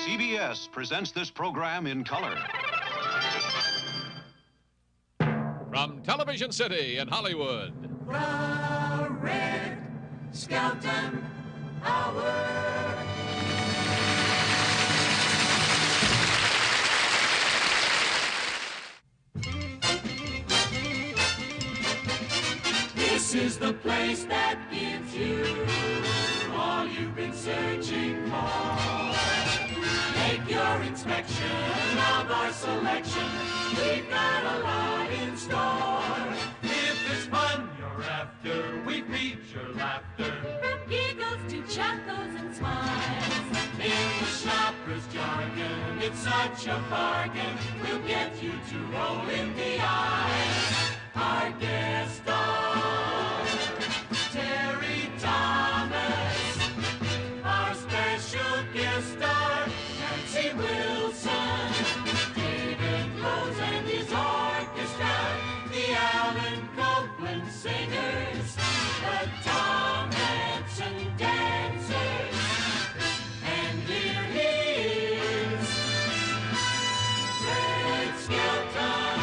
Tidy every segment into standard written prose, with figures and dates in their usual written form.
CBS presents this program in color. From Television City in Hollywood. The Red Skelton Hour. This is the place that gives you all you've been searching for. Make your inspection of our selection. We've got a lot in store. If it's fun you're after, we feed your laughter. From giggles to chuckles and smiles. In the shopper's jargon, it's such a bargain. We'll get you to roll in the aisles. Our guest star, Terry Thomas. Our special guest star, Emcee Wilson. David Rose and his orchestra. The Alan Copeland singers. The Tom Hanson dancers. And here he is, Red Skelton.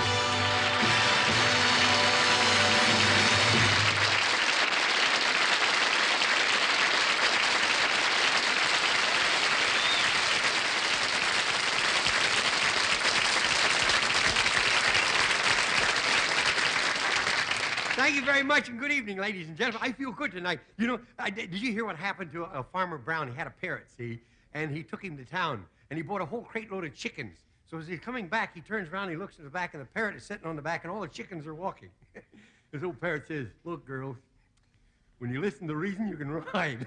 Thank you very much, and good evening, ladies and gentlemen. I feel good tonight. You know, did you hear what happened to a Farmer Brown? He had a parrot, see, and he took him to town, and he bought a whole crate load of chickens. So as he's coming back, he turns around, he looks at the back, and the parrot is sitting on the back, and all the chickens are walking. This old parrot says, "Look, girls, when you listen to reason, you can ride."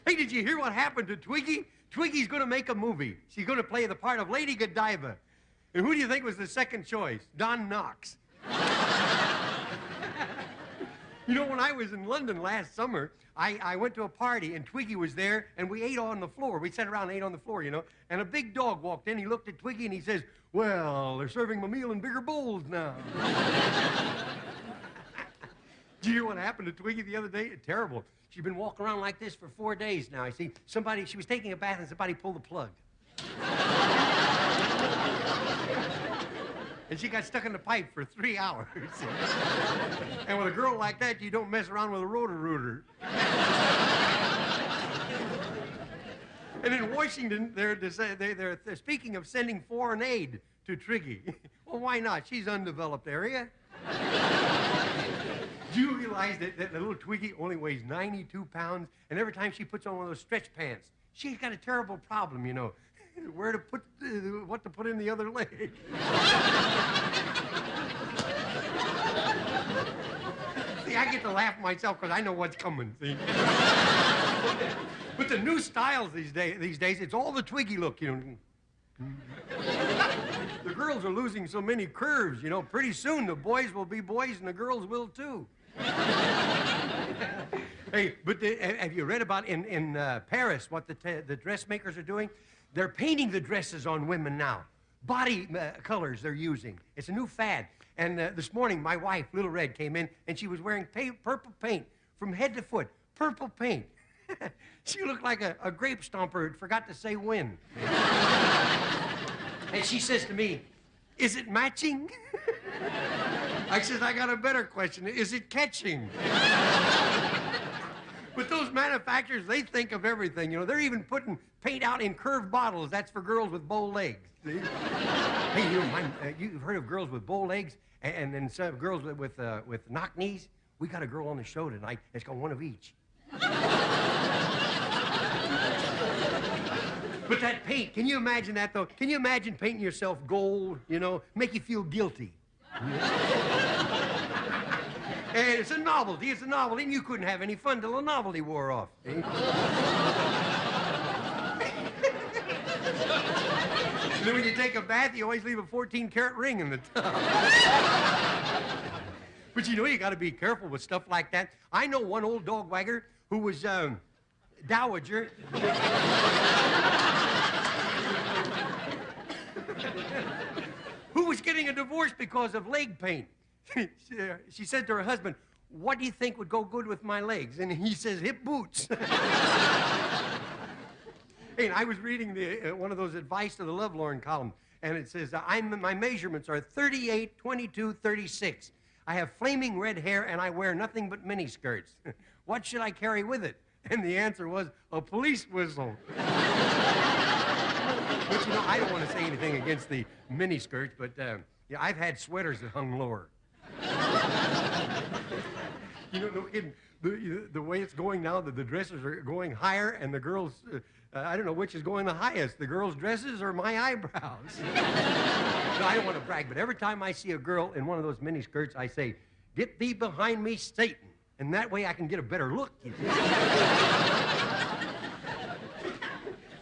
Hey, did you hear what happened to Twiggy? Twiggy's going to make a movie. She's going to play the part of Lady Godiva. And who do you think was the second choice? Don Knotts. You know, when I was in London last summer, I went to a party, and Twiggy was there, and we ate on the floor. We sat around and ate on the floor, you know, and a big dog walked in. He looked at Twiggy, and he says, "Well, they're serving my meal in bigger bowls now." Did you hear what happened to Twiggy the other day? Terrible. She's been walking around like this for 4 days now. I see she was taking a bath, and somebody pulled the plug. And she got stuck in the pipe for 3 hours. And with a girl like that, you don't mess around with a rotor-rooter. And in Washington, they're speaking of sending foreign aid to Twiggy. Well, why not? She's undeveloped area. Do you realize that the little Twiggy only weighs 92 pounds, and every time she puts on one of those stretch pants, she's got a terrible problem, you know. Where to put, what to put in the other leg. See, I get to laugh myself because I know what's coming, see. But the new styles these days, it's all the Twiggy look, you know. The girls are losing so many curves, you know. Pretty soon the boys will be boys and the girls will too. Hey, but have you read about in Paris what the dressmakers are doing? They're painting the dresses on women now. Body colors they're using. It's a new fad. And this morning, my wife, Little Red, came in, and she was wearing purple paint from head to foot. Purple paint. She looked like a grape stomper who forgot to say when. And she says to me, "Is it matching?" I says, "I got a better question. Is it catching?" But those manufacturers, they think of everything, you know. They're even putting paint out in curved bottles. That's for girls with bow legs. See? Hey, you've heard of girls with bow legs and then some girls with knock knees? We got a girl on the show tonight that's got one of each. But that paint, can you imagine that, though? Can you imagine painting yourself gold, you know, make you feel guilty? And it's a novelty, and you couldn't have any fun till the novelty wore off. Eh? And then when you take a bath, you always leave a 14-karat ring in the tub. But you know, you got to be careful with stuff like that. I know one old dog wagger who was dowager. Who was getting a divorce because of leg paint. She said to her husband, what do you think would go good with my legs? And he says, hip boots. Hey, and I was reading one of those advice to the lovelorn column, and it says, my measurements are 38, 22, 36. I have flaming red hair, and I wear nothing but miniskirts. What should I carry with it? And the answer was, a police whistle. But, you know, I don't want to say anything against the miniskirts, but yeah, I've had sweaters that hung lower. You know, no kidding. The way it's going now, the dresses are going higher, and the girls, I don't know which is going the highest, the girls' dresses or my eyebrows. No, I don't want to brag, but every time I see a girl in one of those miniskirts, I say, get thee behind me, Satan. And that way I can get a better look, you see.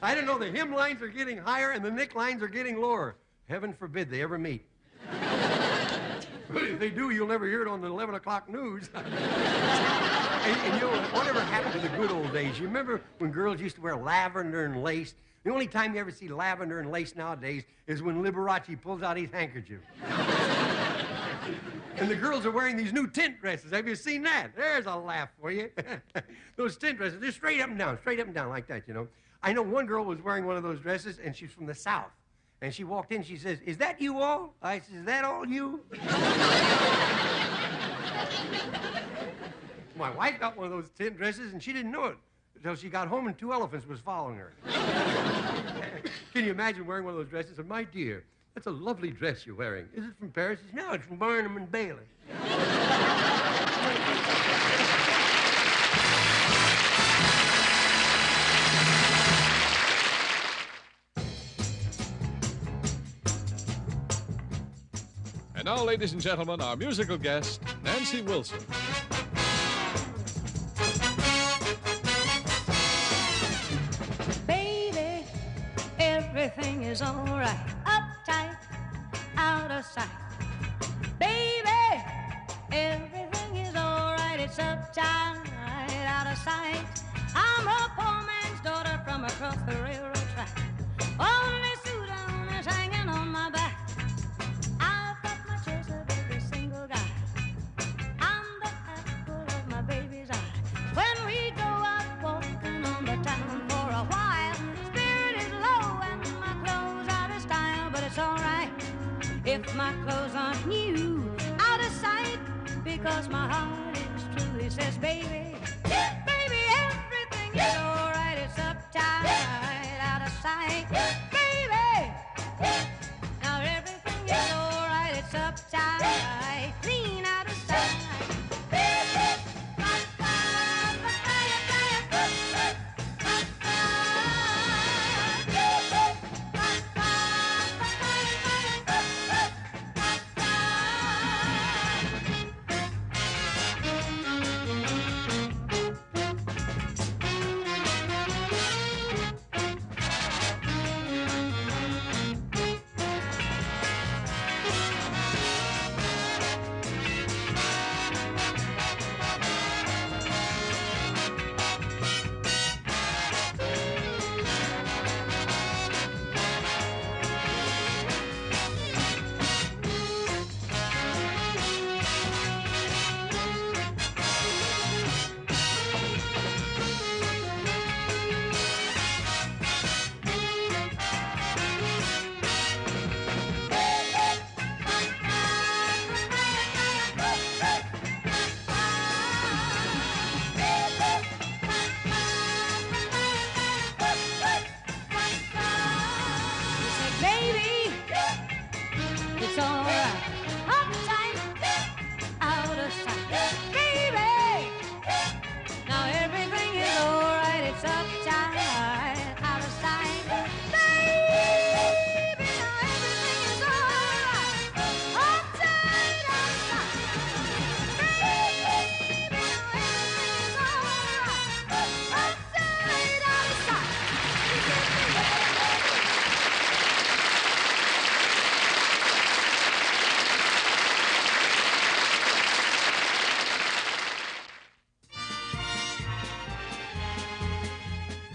I don't know, the hemlines are getting higher and the necklines are getting lower. Heaven forbid they ever meet. But if they do, you'll never hear it on the 11 o'clock news. And you know, whatever happened to the good old days? You remember when girls used to wear lavender and lace? The only time you ever see lavender and lace nowadays is when Liberace pulls out his handkerchief. And the girls are wearing these new tint dresses. Have you seen that? There's a laugh for you. Those tint dresses, they're straight up and down like that, you know. I know one girl was wearing one of those dresses, and she's from the South. And she walked in, she says, is that you all? I said, is that all you? My wife got one of those tint dresses, and she didn't know it until she got home and 2 elephants was following her. Can you imagine wearing one of those dresses? And my dear, that's a lovely dress you're wearing. Is it from Paris? No, it's from Barnum and Bailey. And now, ladies and gentlemen, our musical guest, Nancy Wilson. Baby, everything is all right. Uptight, out of sight. Baby, everything is all right. It's uptight, out of sight. I'm a poor man's daughter from across the railroad track. Only suit on is hanging on my back. I've got my choice of every single guy. I'm the apple of my baby's eye. When we go out walking on the town for a while, spirit is low and my clothes out of style. But it's all right if my clothes aren't new, out of sight, because my heart is true. He says, baby, baby, everything is all right. It's uptight, out of sight. Baby, now everything is all right. It's uptight, clean out of sight.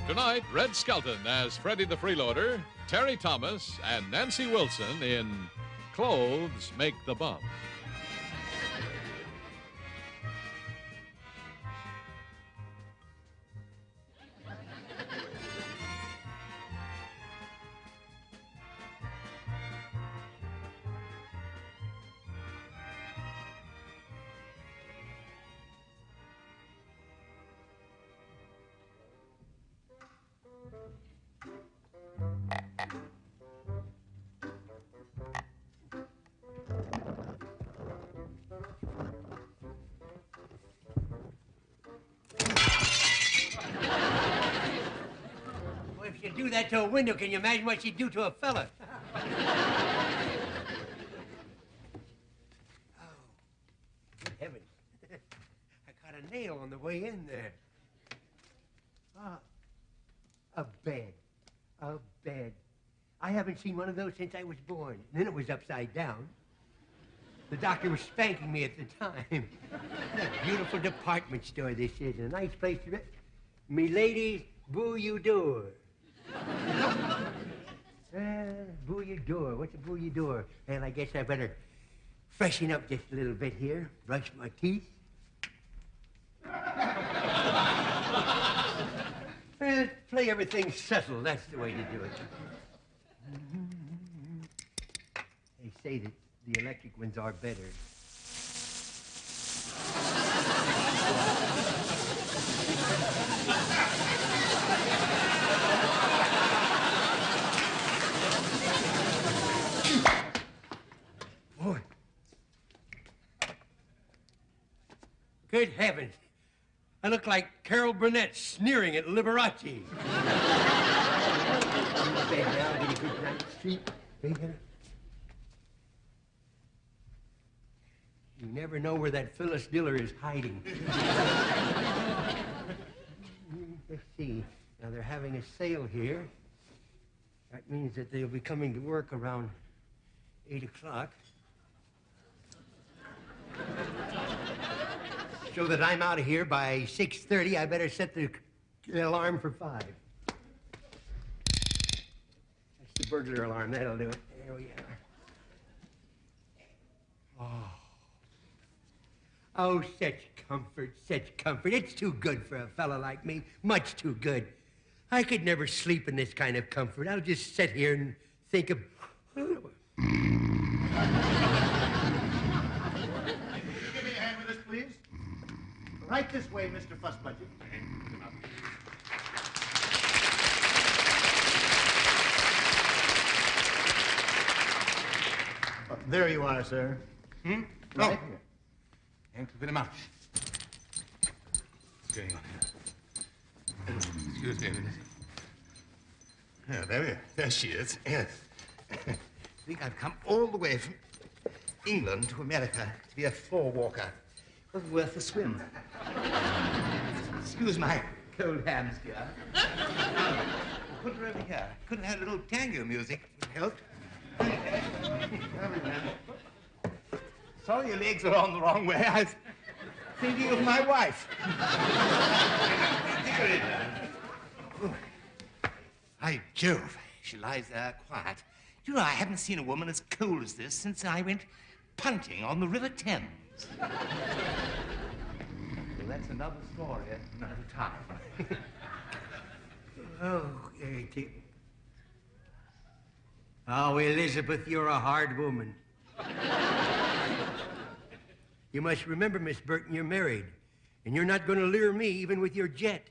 Tonight, Red Skelton as Freddie the Freeloader, Terry Thomas, and Nancy Wilson in Clothes Make the Bump. do that to a window, can you imagine what she'd do to a fella? Oh, good heavens. I caught a nail on the way in there. Ah, a bed. A bed. I haven't seen one of those since I was born. And then it was upside down. The doctor was spanking me at the time. What a beautiful department store this is. A nice place to be. Me ladies, bouilloudor. Bouilloudor. What's a bouilloudor? Well, I guess I better freshen up just a little bit here. Brush my teeth. Well, play everything subtle. That's the way to do it. They say that the electric ones are better. Boy. Good heavens. I look like Carol Burnett sneering at Liberace. Bed now, get a good night's sleep. You never know where that Phyllis Diller is hiding. Let's see. Now, they're having a sale here. That means that they'll be coming to work around 8 o'clock. So that I'm out of here by 6:30, I better set the alarm for 5. That's the burglar alarm. That'll do it. There we are. Oh, such comfort, such comfort. It's too good for a fella like me. Much too good. I could never sleep in this kind of comfort. I'll just sit here and think of... Will you give me a hand with this, please? Right this way, Mr. Fussbudget. There you are, sir. Right here. Thank you very much. What's going on here? Excuse me a minute. Yeah, there she is. Yes. I think I've come all the way from England to America to be a floor walker. It was worth the swim. Excuse my cold hands, dear. Put her over here. Couldn't have a little tango music. Would help. Sorry your legs are on the wrong way. I was thinking of my wife. By Jove, she lies there quiet. Do you know, I haven't seen a woman as cold as this since I went punting on the River Thames. Well, that's another story at another time. Oh, Katie. Oh, Elizabeth, you're a hard woman. You must remember, Miss Burton, you're married, and you're not going to lure me even with your jet.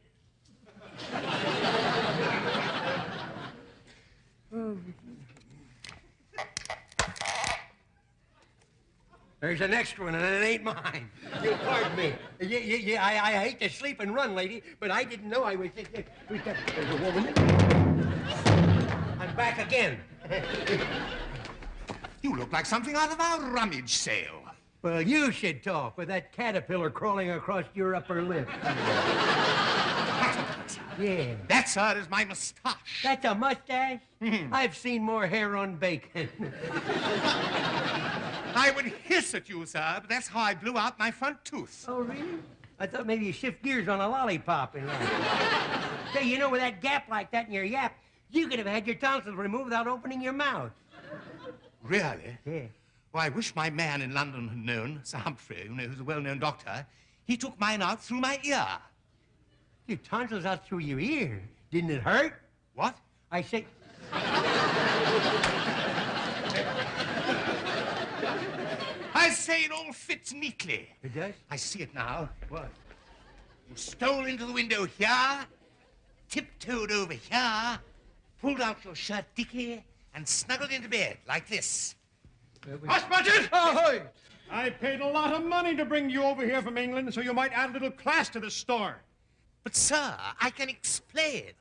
There's an extra one, and it ain't mine. You'll pardon me. I hate to sleep and run, lady, but I didn't know I was... There's a woman. I'm back again. You look like something out of our rummage sale. Well, you should talk with that caterpillar crawling across your upper lip. Yeah. That, sir, is my mustache. That's a mustache? I've seen more hair on bacon. I would hiss at you, sir, but that's how I blew out my front tooth. Oh, really? I thought maybe you shift gears on a lollipop in life. Say, you know, with that gap like that in your yap, you could have had your tonsils removed without opening your mouth. Really? Yeah. Well, I wish my man in London had known, Sir Humphrey, you know, who's a well-known doctor. He took mine out through my ear. Your tonsils out through your ear. Didn't it hurt? What? I say... I say it all fits neatly. It does? I see it now. What? You stole into the window here, tiptoed over here, pulled out your shirt dicky, and snuggled into bed like this. Fussbudget! Ahoy! I paid a lot of money to bring you over here from England so you might add a little class to the store. But, sir, I can explain.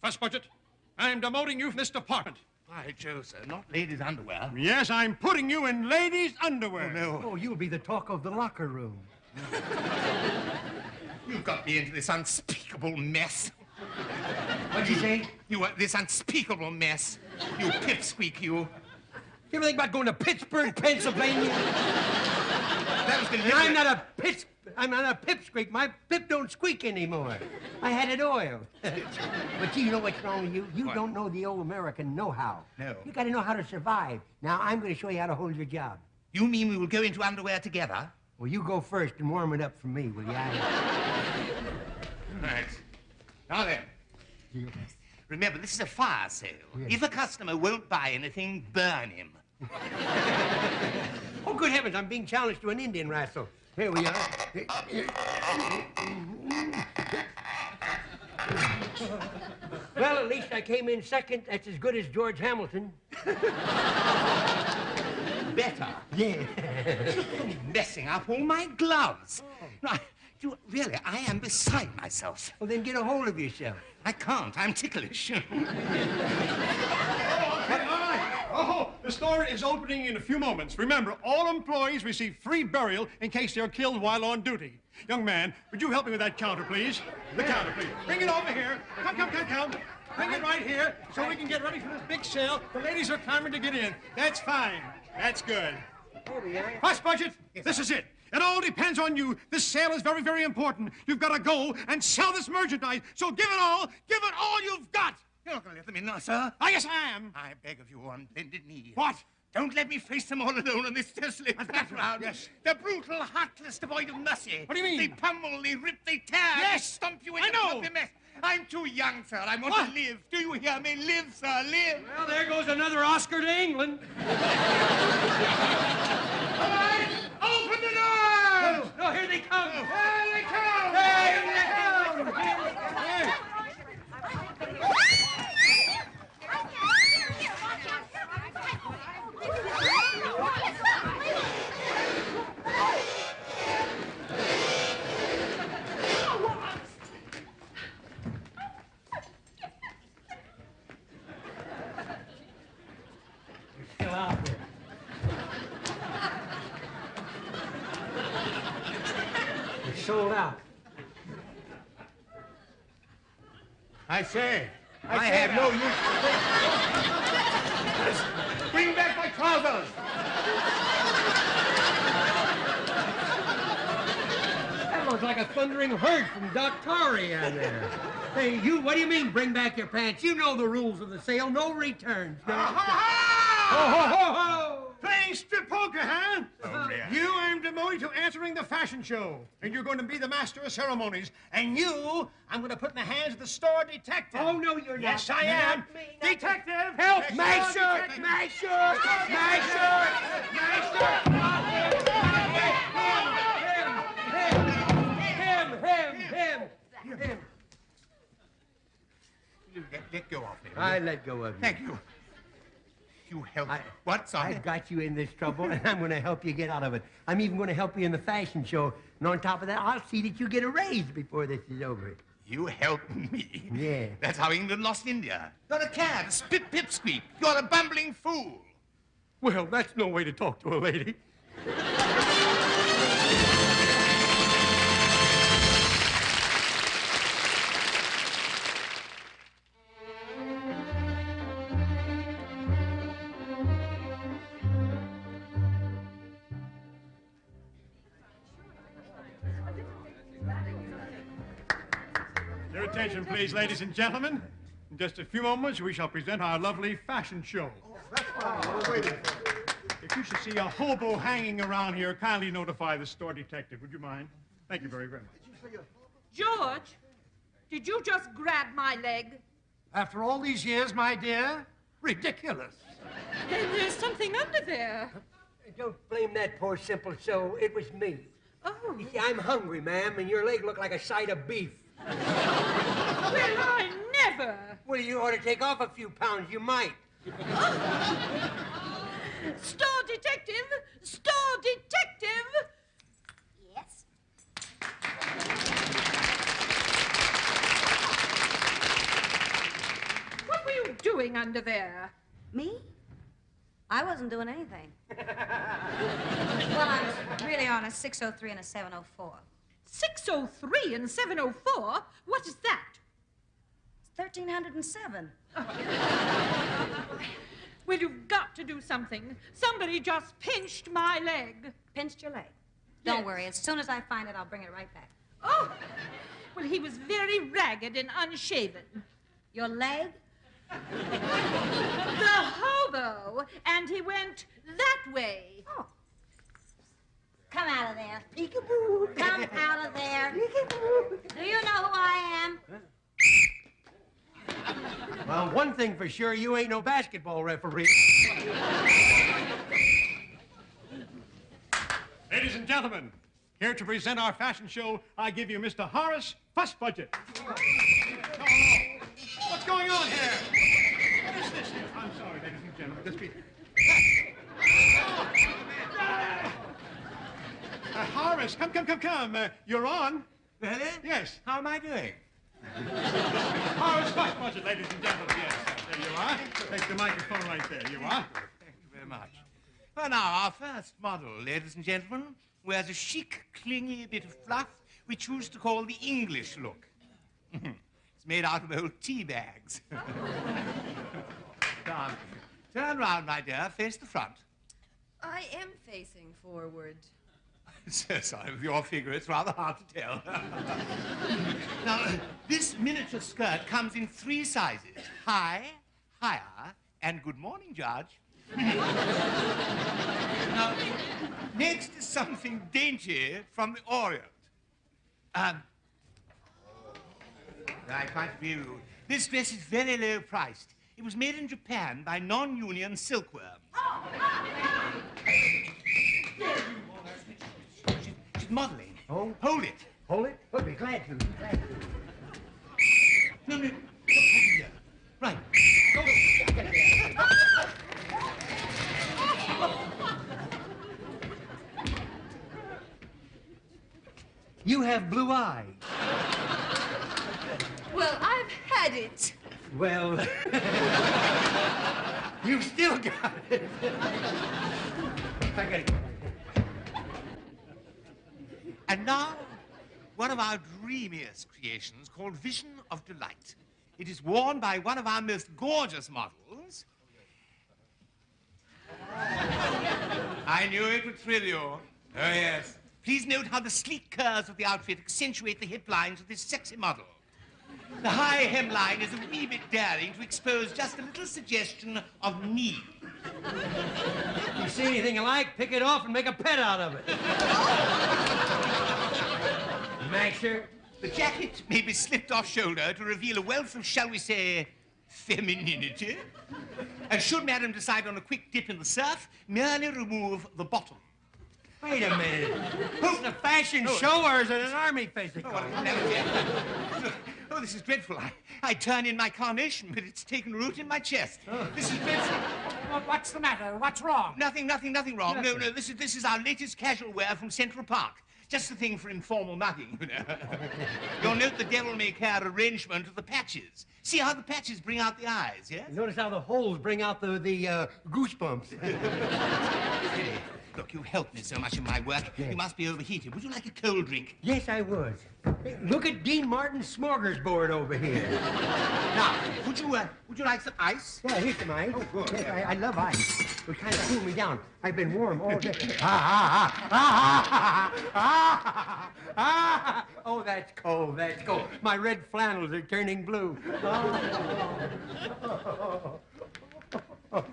Fussbudget, I'm demoting you from this department. By Jove, sir, not ladies' underwear. Yes, I'm putting you in ladies' underwear. Oh, no. Oh, you'll be the talk of the locker room. You got me into this unspeakable mess. What'd you say? This unspeakable mess. You pipsqueak, you. You ever think about going to Pittsburgh, Pennsylvania? That was And I'm not a pipsqueak. My pip don't squeak anymore. I had it oiled. But you know what's wrong with you? You don't know the old American know-how. No. You got to know how to survive. Now, I'm going to show you how to hold your job. You mean we will go into underwear together? Well, you go first and warm it up for me, will you? Right. Now then. Yes. Remember, this is a fire sale. Yes. If a customer won't buy anything, burn him. Oh, good heavens, I'm being challenged to an Indian wrestle. Here we are. Well, at least I came in second. That's as good as George Hamilton. Better. Yeah. Messing up all my gloves. No, really, I am beside myself. Well, then get a hold of yourself. I can't. I'm ticklish. Oh, the store is opening in a few moments. Remember, all employees receive free burial in case they're killed while on duty. Young man, would you help me with that counter, please? The counter, please. Bring it over here. Come. Bring it right here so we can get ready for this big sale. The ladies are clamoring to get in. That's fine. That's good. Cost budget, this is it. It all depends on you. This sale is very, very important. You've got to go and sell this merchandise. So give it all you've got. You're not going to let them in now, sir? Ah, yes, I am. I beg of you on bended knee. What? Don't let me face them all alone on this desolate background. Yes. They're brutal, heartless, devoid of mercy. What do you mean? They pummel, they rip, they tear. Yes. They stomp you into I know. a mess. I'm too young, sir. I want What? to live. Do you hear me? Live, sir, live. Well, there goes another Oscar to England. All right, open the doors! No, here they come. Here they come! Here they come. Still out there. They're sold out. I say. I have no use for Bring back my trousers! That looks like a thundering herd from Doctari on there. Hey, you, what do you mean, bring back your pants? You know the rules of the sale. No returns. No. Ho, ho, ho, ho! Playing strip poker, huh? Oh, yeah. You I'm demoted to answering the fashion show. And you're going to be the master of ceremonies. And you, I'm going to put in the hands of the store detective. Oh, no, you're not. Yes, I am. Detective! Help! Yes, My shirt! detective. My shirt! My shirt! My shirt! Him! Let go of me. I let go of you. Thank you. You helped me. What, I son? got you in this trouble, and I'm going to help you get out of it. I'm even going to help you in the fashion show. And on top of that, I'll see that you get a raise before this is over. You helped me. Yeah. That's how England lost India. Not a cad, a spit pipsqueak. You're a bumbling fool. Well, that's no way to talk to a lady. Your attention, please, ladies and gentlemen. In just a few moments, we shall present our lovely fashion show. If you should see a hobo hanging around here, kindly notify the store detective. Would you mind? Thank you very, very much. George, did you just grab my leg? After all these years, my dear, ridiculous. Then there's something under there. Don't blame that poor simple soul. It was me. Oh. You see, I'm hungry, ma'am, and your leg looked like a side of beef. Well, I never. Well, you ought to take off a few pounds. You might. Store detective! Store detective! Yes? What were you doing under there? Me? I wasn't doing anything. Well, I'm really on a 603 and a 704. 603 and 704? What is that? It's 1307. Well, you've got to do something. Somebody just pinched my leg. Pinched your leg? Don't Yes. worry. As soon as I find it, I'll bring it right back. Oh, well, he was very ragged and unshaven. Your leg? The hobo, and he went that way. Oh. Come out of there. Peekaboo. Come out of there. Peekaboo. Do you know who I am? Well, one thing for sure, you ain't no basketball referee. Ladies and gentlemen, here to present our fashion show, I give you Mr. Horace Fuss Budget. No. What's going on here? What is this? I'm sorry, ladies and gentlemen. This be... Horace, come. You're on. Really? Yes. How am I doing? Horace Fuss Budget, ladies and gentlemen. Yes. There you are. Take the microphone right there. You are. Thank you very much. Well, now, our first model, ladies and gentlemen, wears a chic, clingy bit of fluff we choose to call the English look. It's made out of old tea bags. Now, turn round, my dear. Face the front. I am facing forward. So sorry, with your figure, it's rather hard to tell. Now, this miniature skirt comes in 3 sizes. High, higher, and good morning, Judge. Now, next is something dainty from the Orient. I quite agree with you. This dress is very low priced. It was made in Japan by non-union silkworms. She's modeling. Oh? Hold it. Hold it? We'll be glad to. No. Look here. Right. You have blue eyes. Well, I've had it. Well, you've still got it. I gotta... And now, one of our dreamiest creations called Vision of Delight. It is worn by one of our most gorgeous models. I knew it would thrill you. Oh, yes. Please note how the sleek curves of the outfit accentuate the hip lines of this sexy model. The high hemline is a wee bit daring to expose just a little suggestion of knee. You see anything you like, pick it off and make a pet out of it. Masher. The jacket may be slipped off shoulder to reveal a wealth of, shall we say, femininity. And should Madam decide on a quick dip in the surf, merely remove the bottom. Wait a minute. Is it a fashion show or is it an army physical? Oh, this is dreadful. I turn in my carnation, but it's taken root in my chest. Oh. This is dreadful. What's the matter? What's wrong? Nothing wrong. No, this is our latest casual wear from Central Park. Just the thing for informal mugging, you know. You'll note the devil-may-care arrangement of the patches. See how the patches bring out the eyes, yes? Notice how the holes bring out the goosebumps. Look, you've helped me so much in my work. Yes. You must be overheated. Would you like a cold drink? Yes, I would. Hey, look at Dean Martin's smorgasbord over here. Now, would you like some ice? Yeah, here's some ice. Oh, good. Yes, I love ice. It would kind of cool me down. I've been warm all day. Oh, that's cold. That's cold. My red flannels are turning blue. Well,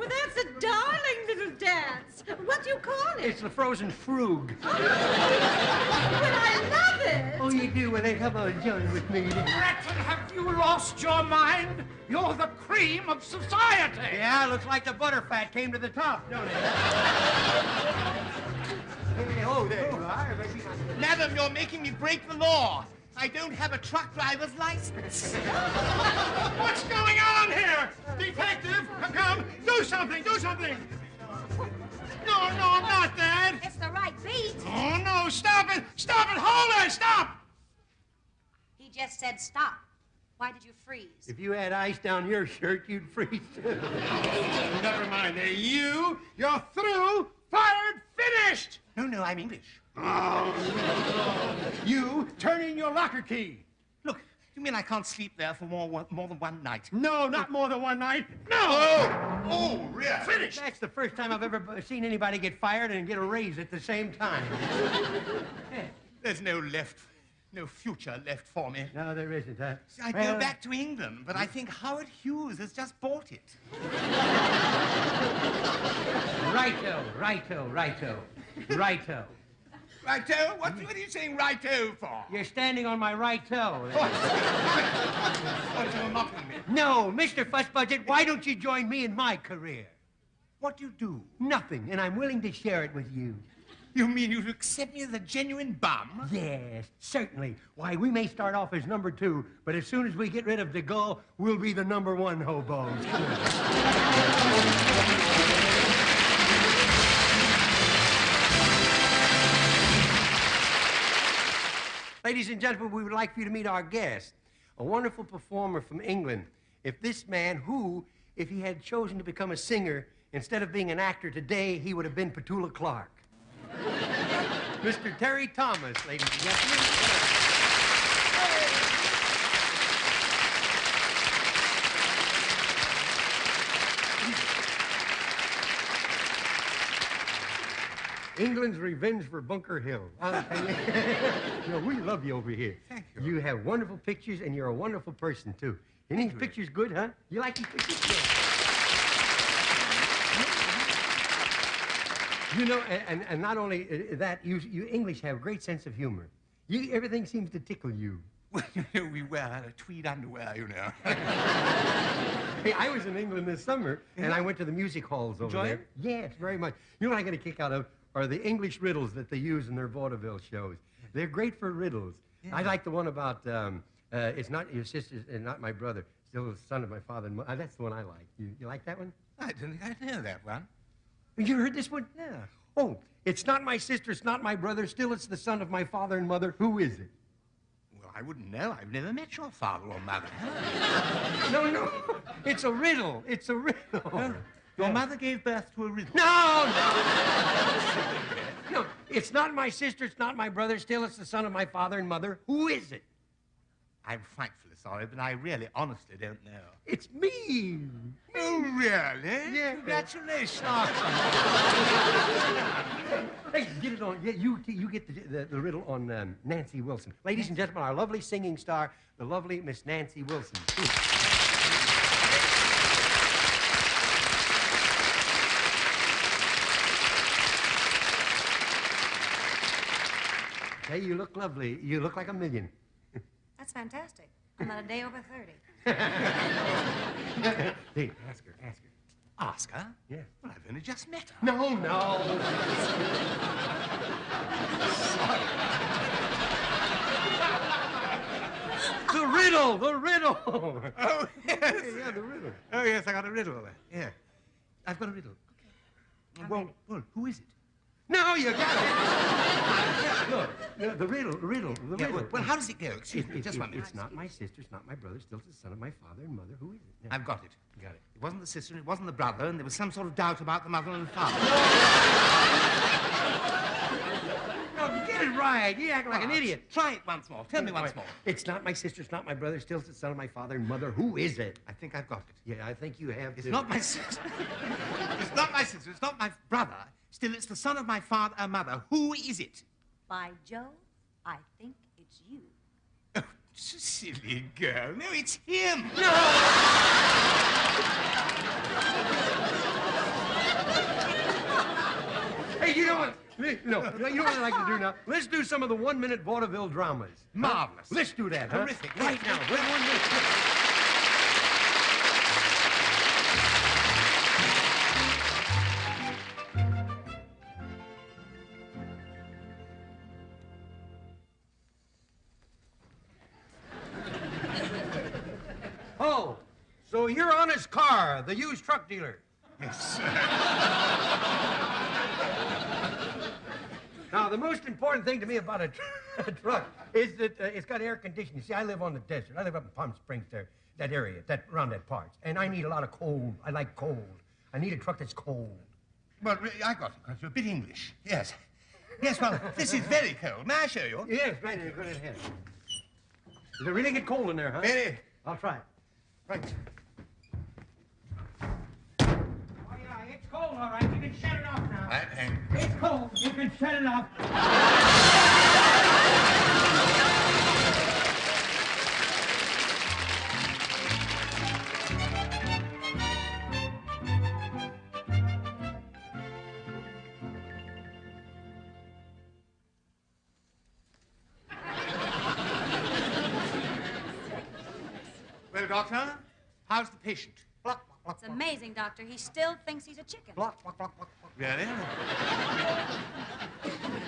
that's a darling little dance. What do you call it? It's the frozen frug. Well, I love it. Oh, you do? Well, then come on, join with me. Breton, have you lost your mind? You're the cream of society. Yeah, looks like the butterfat came to the top, don't it? Oh, there you are. Madam, you're making me break the law. I don't have a truck driver's license. What's going on here? Detective, come. Do something. No, not that. It's the right beat. Oh, no, stop it. Hold it, stop. He just said stop. Why did you freeze? If you had ice down your shirt, you'd freeze too. Never mind. You're through. Fired. Finished. No, I'm English. You turn in your locker key. Look, you mean I can't sleep there for more than one night? No, not more than one night. No! Oh, really? Finished! That's the first time I've ever seen anybody get fired and get a raise at the same time. There's no future left for me. No, there isn't, huh? I'd go back to England, but I think Howard Hughes has just bought it. Righto. Righto? What are you saying righto for? You're standing on my right toe. What, you're mocking me? No, Mr. Fuss Budget, why don't you join me in my career? What do you do? Nothing, and I'm willing to share it with you. You mean you'd accept me as a genuine bum? Yes, certainly. Why, we may start off as number 2, but as soon as we get rid of De Gaulle, we'll be the number 1 hobos. Ladies and gentlemen, we would like for you to meet our guest, a wonderful performer from England. If this man, if he had chosen to become a singer, instead of being an actor today, he would have been Petula Clark. Mr. Terry Thomas, ladies and gentlemen. England's revenge for Bunker Hill. We love you over here. Thank you. You have wonderful pictures, and you're a wonderful person, too. And these pictures good, huh? You like these pictures? You know, and not only that, you English have a great sense of humor. Everything seems to tickle you. Well, we wear tweed underwear, you know. Hey, I was in England this summer, and I went to the music halls over Enjoy there. it? Yes, very much. You know what I get a kick out of are the English riddles that they use in their vaudeville shows. They're great for riddles. Yeah. I like the one about, it's not your sister and not my brother, still the son of my father and mother. That's the one I like. You like that one? I didn't know that one. You heard this one? Yeah. Oh, it's not my sister, it's not my brother, still it's the son of my father and mother. Who is it? Well, I wouldn't know. I've never met your father or mother. No. It's a riddle. It's a riddle. Your mother gave birth to a riddle. No. No, it's not my sister, it's not my brother, still it's the son of my father and mother. Who is it? I'm frightfully sorry, but I really, honestly don't know. It's me. Oh, really? Yeah. Congratulations. Hey, get it on. Yeah, you get the riddle on Nancy Wilson. Ladies and gentlemen, our lovely singing star, the lovely Miss Nancy Wilson. Hey, you look lovely. You look like a million. That's fantastic. I'm not a day over 30. Hey, ask her. Ask her? Yeah. Well, I've only just met her. No. The riddle. Oh, yes. Yeah, the riddle. Oh, yes, I got a riddle. Yeah. I've got a riddle. Okay. Well, who is it? No, you got it. Look, the riddle. Well, how does it go? Excuse me, just one minute. It's not my sister, it's not my brother, still it's the son of my father and mother. Who is it? Yeah. I've got it. You got it. It wasn't the sister, it wasn't the brother, and there was some sort of doubt about the mother and the father. No, get it right. You act like an idiot. Try it once more. Tell me once more. It's not my sister, it's not my brother, still it's the son of my father and mother. Who is it? I think I've got it. Yeah, I think you have. It's not my sister. It's not my sister, it's not my brother. Still, it's the son of my father and mother. Who is it? By Jove, I think it's you. Oh, silly girl. No, it's him. No! Hey, you know what? No, you know what I'd like to do now? Let's do some of the one-minute vaudeville dramas. Marvelous. Let's do that, huh? Terrific. Right now. 1 minute. Oh, so you're on his car, the used truck dealer. Yes, sir. Now, the most important thing to me about a truck is that it's got air conditioning. See, I live on the desert. I live up in Palm Springs there, that area, around that part. And I need a lot of cold. I like cold. I need a truck that's cold. Well, I got it, because you're a bit English. Yes. Yes, well, this is very cold. May I show you? Yes, right. Go ahead. Does it really get cold in there, huh? Very. I'll try it. Right. Oh, yeah, it's cold, all right. You can shut it off now. Right, hang. It's cold. You can shut it off. Well, Doctor, how's the patient? It's amazing, Doctor. He still thinks he's a chicken. Really?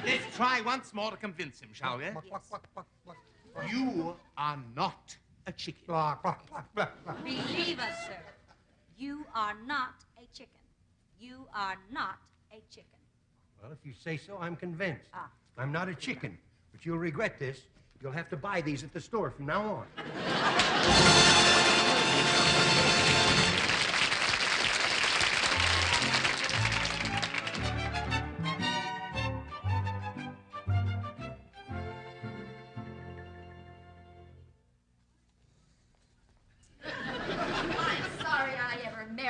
Let's try once more to convince him, shall we? Yes. You are not a chicken. Believe us, sir. You are not a chicken. You are not a chicken. Well, if you say so, I'm convinced. Ah. I'm not a chicken, but you'll regret this. You'll have to buy these at the store from now on.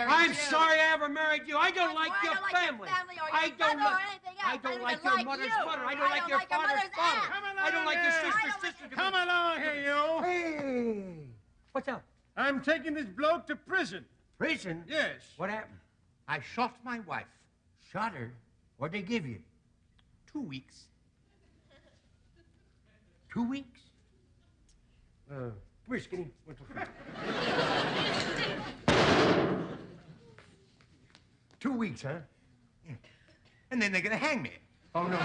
I'm sorry I ever married you. I don't like your family. I don't like your mother's mother. I don't like your father's father. I don't like your sister's sister. Come along here, you. Hey, what's up? I'm taking this bloke to prison. Prison? Yes. What happened? I shot my wife. Shot her? What'd they give you? 2 weeks. 2 weeks? Come here, Skinny. What's the matter? 2 weeks, huh? And then they're going to hang me. Oh, no.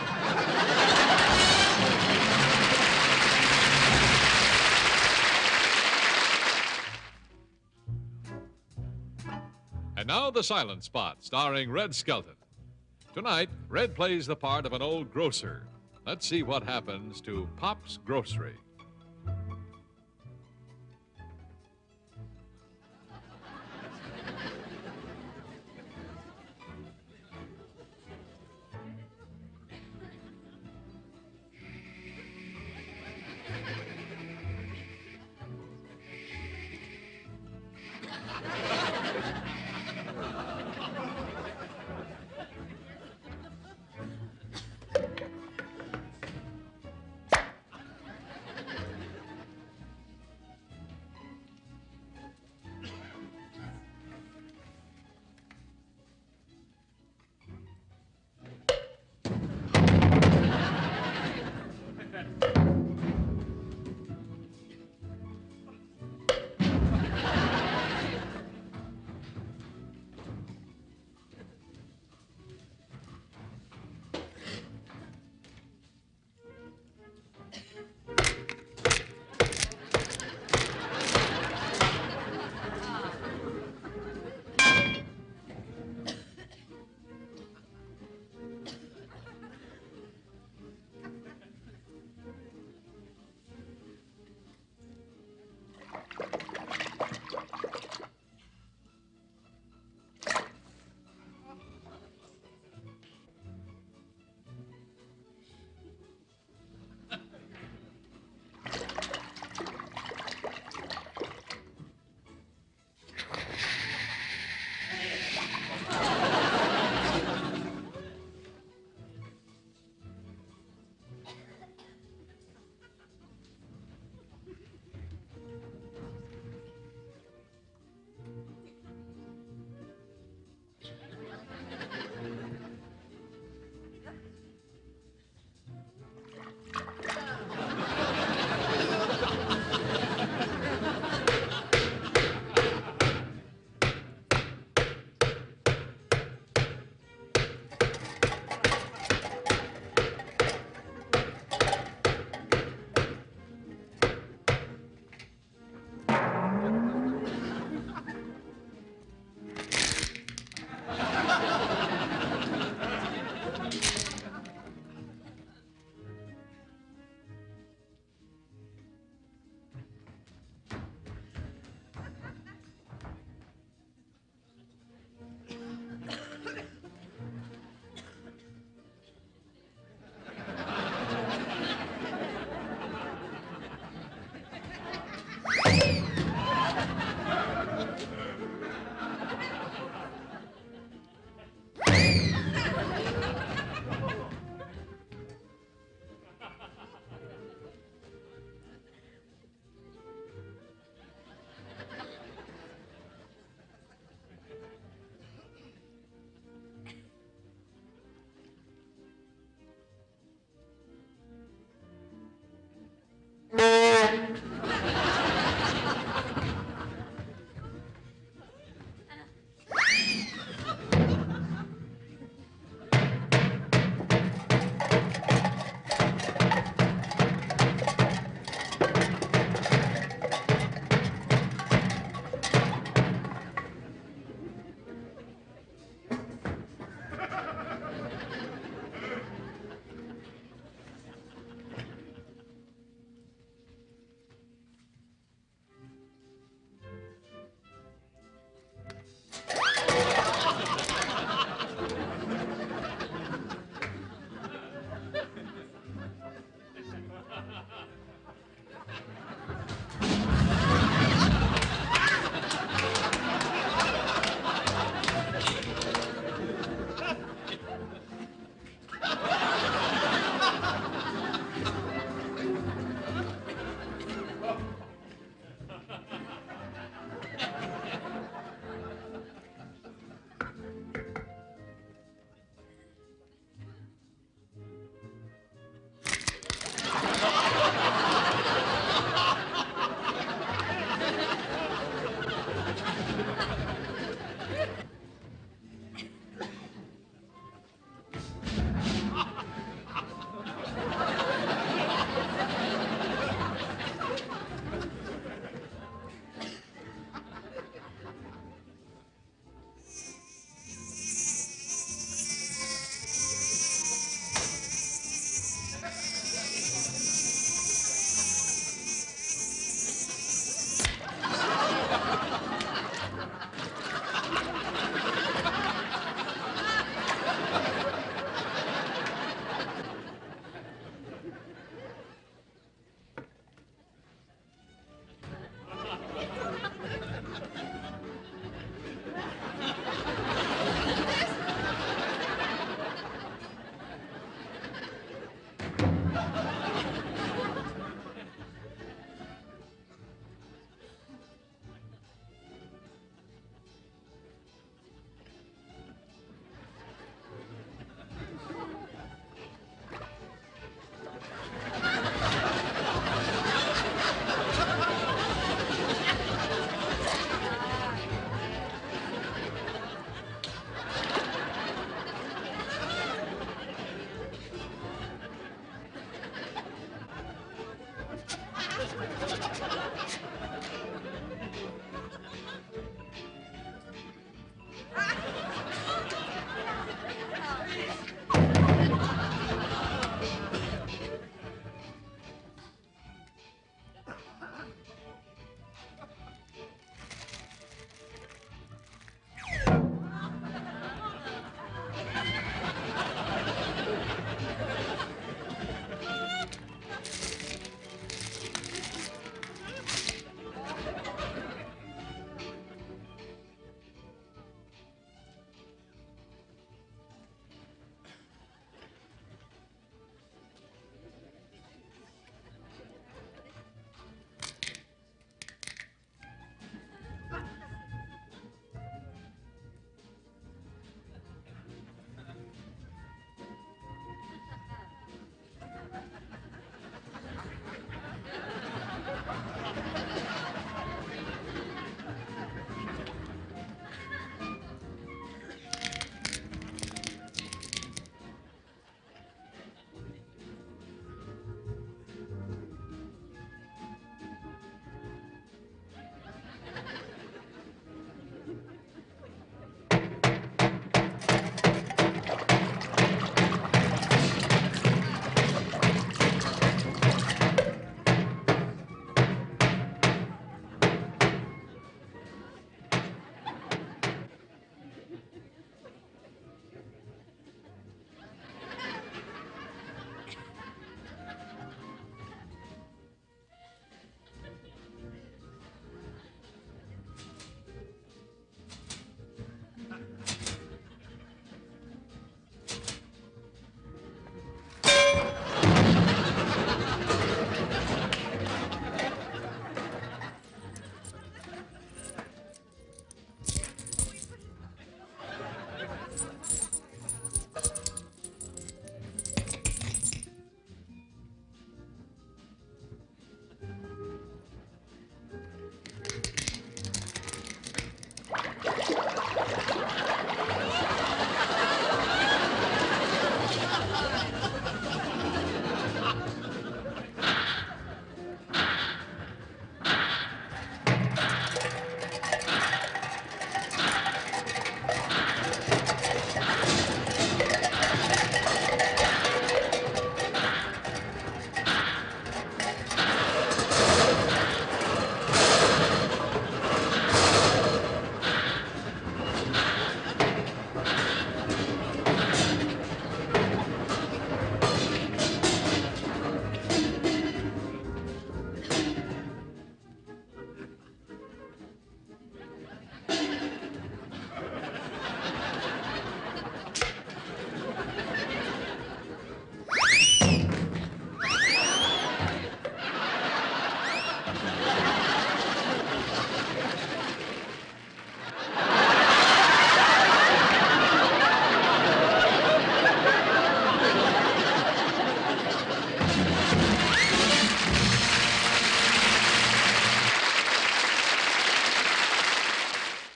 And now the silent spot, starring Red Skelton. Tonight, Red plays the part of an old grocer. Let's see what happens to Pop's Grocery.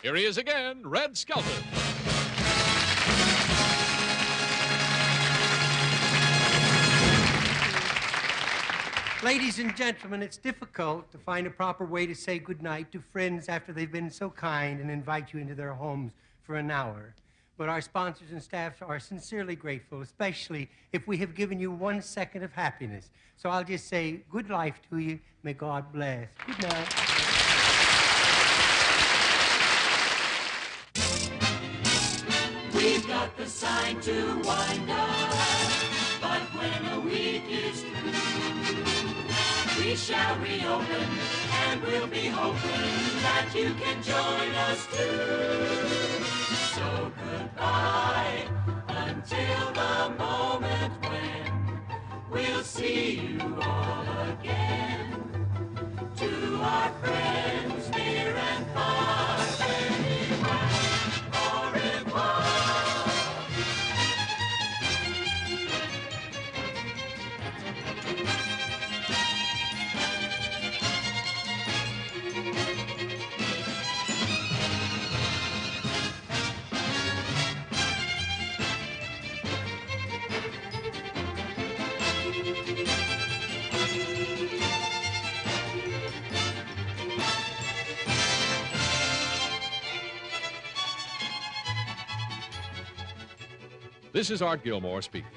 Here he is again, Red Skelton. Ladies and gentlemen, it's difficult to find a proper way to say goodnight to friends after they've been so kind and invite you into their homes for an hour. But our sponsors and staff are sincerely grateful, especially if we have given you 1 second of happiness. So I'll just say good life to you. May God bless. Good night. We've got the sign to wind up, but when a week is through, we shall reopen, and we'll be hoping that you can join us too. So goodbye until the moment when we'll see you all again. To our friends near and far, farewell, au revoir. This is Art Gilmore speaking.